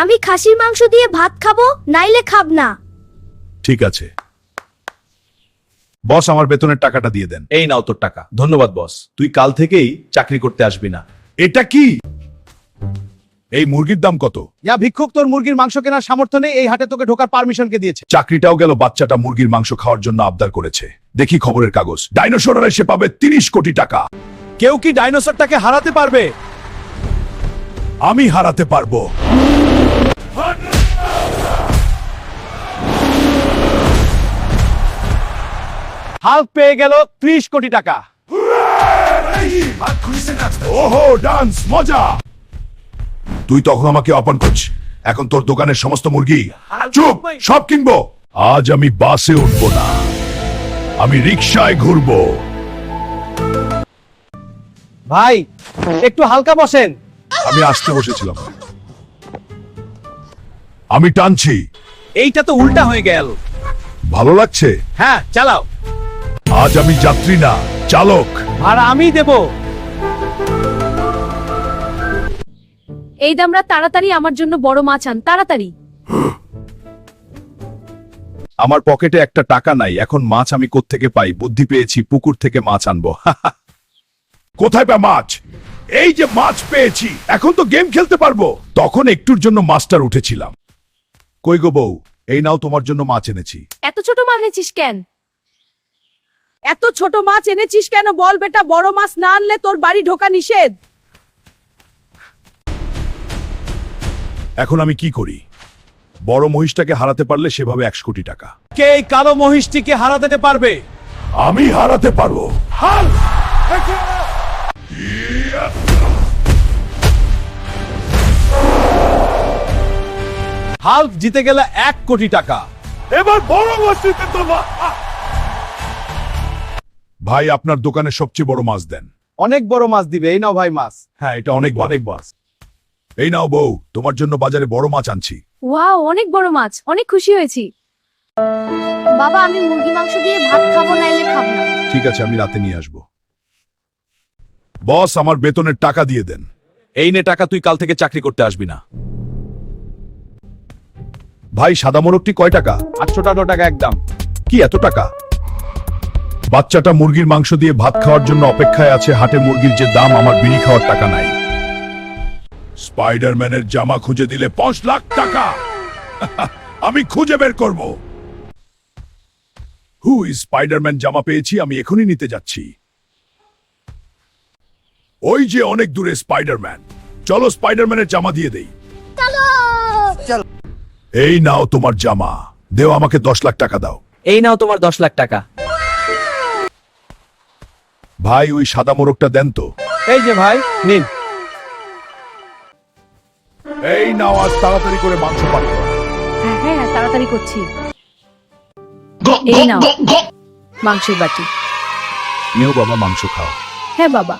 আমি খাসির মাংস দিয়ে ভাত খাবো, নাইলে খাব না। ঠিক আছে বস, আমার বেতনের টাকাটা দিয়ে দেন। এই নাও তোর টাকা। ধন্যবাদ বস, তুই কাল থেকেই চাকরি করতে আসবি না। এটা কি? এই মুরগির দাম কত? ইয়া ভিক্ষুক, তোর মুরগির মাংস কেনার সামর্থ্য নেই, এই হাটে তোকে ঢোকার পারমিশন কে দিয়েছে? চাকরিটাও গেল, বাচ্চাটা মুরগির মাংস খাওয়ার জন্য আবদার করেছে। দেখি খবরের কাগজ, ডাইনোসর এসে পাবে 30 কোটি টাকা। কেউ কি ডাইনোসরটাকে হারাতে পারবে? আমি হারাতে পারবো। হাল্ক পেয়ে গেল 30 কোটি টাকা। ওহো, ডান্স মজা। তুই তখন আমাকে অপমান করছিস, এখন তোর দোকানের সমস্ত মুরগি চুপ, সব কিনবো। আজ আমি বাসে উঠবো না, আমি রিকশায় ঘুরবো। ভাই একটু হালকা বসেন। আমি আসতে বসেছিলাম, আমি টানছি। এইটা তো উল্টা হয়ে গেল। ভালো লাগছে? হ্যাঁ চালাও। আজ আমি যাত্রী না, চালক। আর আমি দেব। এই দামরা তাড়াতাড়ি আমার জন্য বড় মাছ আন, তাড়াতাড়ি। আমার পকেটে একটা টাকা নাই, এখন মাছ আমি কোত্থেকে পাই? বুদ্ধি পেয়েছি, পুকুর থেকে মাছ আনবো। কোথায় পা মাছ? এই যে মাছ পেয়েছি, এখন তো গেম খেলতে পারবো। তখন একটুর জন্য মাছটার উঠেছিলাম। কই গো বউ, এই নাও তোমার জন্য মাছ এনেছি। এত ছোট মাছ এনেছিস কেন? এত ছোট মাছ এনেছিস কেন বল বেটা, বড় মাছ না আনলে তোর বাড়ি ঢোকা নিষেধ। এখন আমি কি করি? বড় মহিষটাকে হারাতে পারলে সেভাবে 100 কোটি টাকা। কে এই কালো মহিষটিকে হারাতে পারবে? আমি হারাতে পারবো। হাল্ক জিতে গেল 1 কোটি টাকা। এবার বড় মসজিদে তো ভাই, আপনার দোকানে সবচেয়ে বড় মাছ দেন। অনেক বড় মাছ দিবে। এই নাও ভাই মাছ। হ্যাঁ, এটা অনেক অনেক মাছ। এই নাও বউ, তোমার জন্য বাজারে বড় মাছ আনছি। ওয়াও, অনেক বড় মাছ, অনেক খুশি হয়েছি। বাবা, আমি মুরগি মাংস দিয়ে ভাত খাবো, নাইলে খাব না। ঠিক আছে, আমি রাতে নিয়ে আসবো। বস, আমার বেতনের টাকা দিয়ে দেন। এই নে টাকা, তুই কাল থেকে চাকরি করতে আসবি না। ভাই, সাদা মোরগটি কয় টাকা? 800 টাকা একদম। কি এত টাকা? বাচ্চাটা মুরগির মাংস দিয়ে ভাত খাওয়ার জন্য অপেক্ষায় আছে। হাটে মুরগির যে দাম, আমার বিড়ি খাওয়ার টাকা নাই। স্পাইডারম্যানের জামা খুঁজে দিলে 5 লাখ টাকা। আমি খুঁজে বের করব। স্পাইডারম্যান জামা পেয়েছি, আমি এখনই নিতে যাচ্ছি। ওই যে অনেক দূরে স্পাইডারম্যান, চলো স্পাইডারম্যানের জামা দিয়ে দেই। এই নাও তোমার জামা, দেও আমাকে 10 লাখ টাকা দাও। এই নাও তোমার 10 লাখ টাকা। ভাই, ওই সাদা মোরগটা দেন তো। এই যে ভাই নিন। এই নাও, আজ তাড়াতাড়ি করে মাংস পাক করো। হ্যাঁ হ্যাঁ, তাড়াতাড়ি করছি। এই নাও মাংসের বাটি। নিও বাবা, মাংস খাও। হ্যাঁ বাবা।